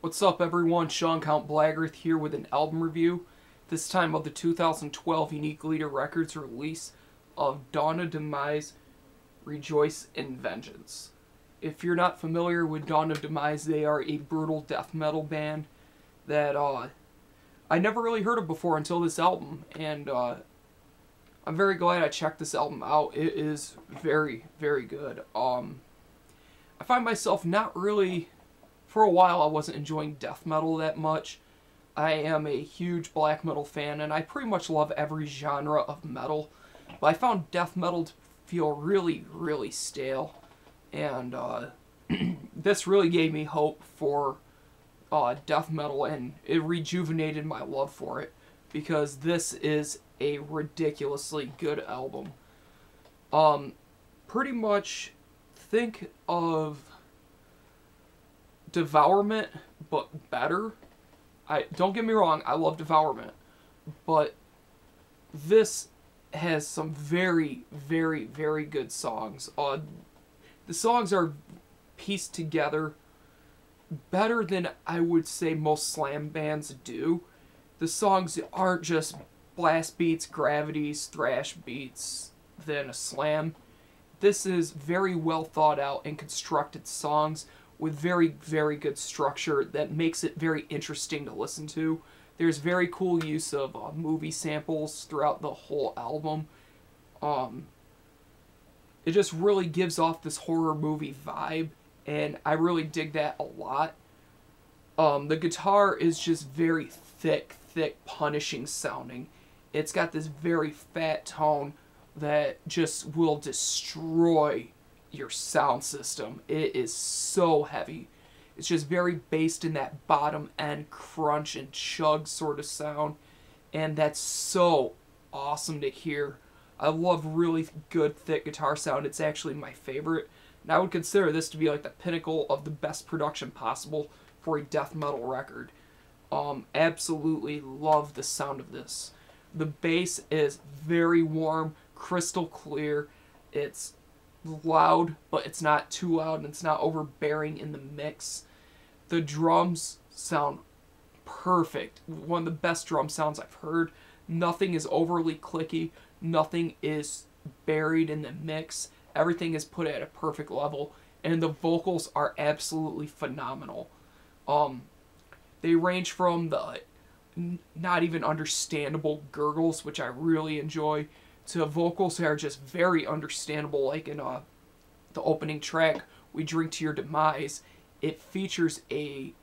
What's up everyone, CountBlagorath here with an album review, this time of the 2012 Unique Leader Records release of Dawn of Demise, Rejoice in Vengeance. If you're not familiar with Dawn of Demise, they are a brutal death metal band that I never really heard of before until this album, and I'm very glad I checked this album out. It is very, very good. I find myself not really... For a while, I wasn't enjoying death metal that much. I am a huge black metal fan, and I pretty much love every genre of metal. But I found death metal to feel really, really stale. And this really gave me hope for death metal, and it rejuvenated my love for it. Because this is a ridiculously good album. Pretty much think of Devourment, but better. Don't get me wrong, I love Devourment, but this has some very, very, very good songs. The songs are pieced together better than I would say most slam bands do. The songs aren't just blast beats, gravities, thrash beats, then a slam. This is very well thought out and constructed songs with very, very good structure that makes it very interesting to listen to. There's very cool use of movie samples throughout the whole album. It just really gives off this horror movie vibe, and I really dig that a lot. The guitar is just very thick, punishing sounding. It's got this very fat tone that just will destroy your sound system. It is so heavy. It's just very based in that bottom end crunch and chug sort of sound, and that's so awesome to hear. I love really good thick guitar sound. It's actually my favorite, and I would consider this to be like the pinnacle of the best production possible for a death metal record. Absolutely love the sound of this. The bass is very warm, crystal clear. It's loud, but it's not too loud, and it's not overbearing in the mix. The drums sound perfect. One of the best drum sounds I've heard. Nothing is overly clicky. Nothing is buried in the mix. Everything is put at a perfect level, and the vocals are absolutely phenomenal. They range from the not even understandable gurgles, which I really enjoy, to vocals that are just very understandable, like in the opening track, We Drink to Your Demise. It features the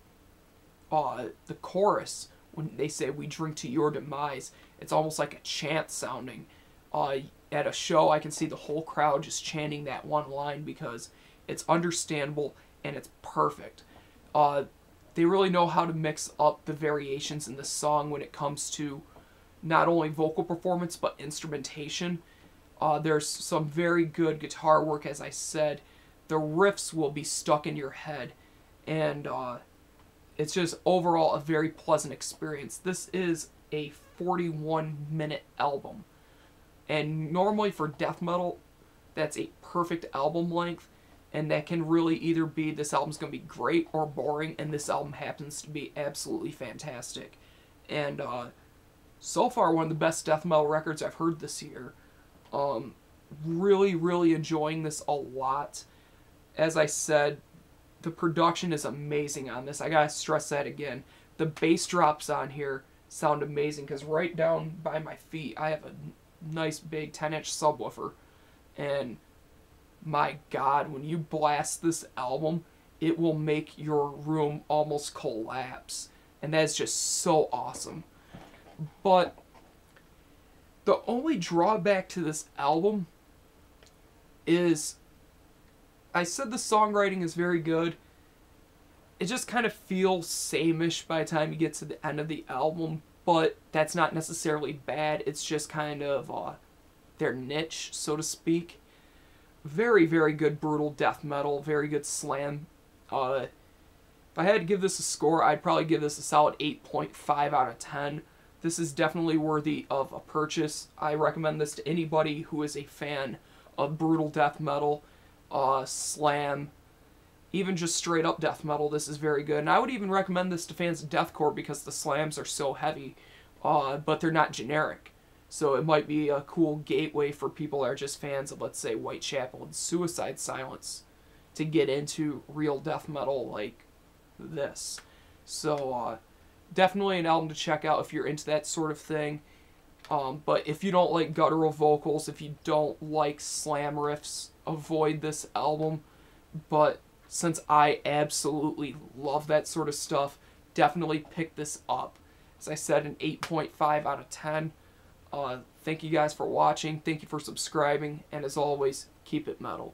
chorus, when they say we drink to your demise, it's almost like a chant sounding. At a show, I can see the whole crowd just chanting that one line because it's understandable and it's perfect. They really know how to mix up the variations in the song when it comes to not only vocal performance, but instrumentation. There's some very good guitar work, as I said. The riffs will be stuck in your head, and it's just overall a very pleasant experience. This is a 41-minute album, and normally for death metal, that's a perfect album length, and that can really either be this album's going to be great or boring, and this album happens to be absolutely fantastic. And so far, one of the best death metal records I've heard this year. Really, really enjoying this a lot. As I said, the production is amazing on this. I gotta stress that again. The bass drops on here sound amazing, because right down by my feet, I have a nice big 10-inch subwoofer. And my God, when you blast this album, it will make your room almost collapse. And that is just so awesome. But the only drawback to this album is, I said the songwriting is very good. It just kind of feels same-ish by the time you get to the end of the album, but that's not necessarily bad. It's just kind of their niche, so to speak. Very, very good brutal death metal, very good slam. If I had to give this a score, I'd probably give this a solid 8.5 out of 10. This is definitely worthy of a purchase. I recommend this to anybody who is a fan of brutal death metal, slam, even just straight up death metal, this is very good. And I would even recommend this to fans of deathcore because the slams are so heavy, but they're not generic. So it might be a cool gateway for people that are just fans of, let's say, Whitechapel and Suicide Silence to get into real death metal like this. So definitely an album to check out if you're into that sort of thing. But if you don't like guttural vocals, if you don't like slam riffs, avoid this album. But since I absolutely love that sort of stuff, definitely pick this up. As I said, an 8.5 out of 10. Thank you guys for watching. Thank you for subscribing. And as always, keep it metal.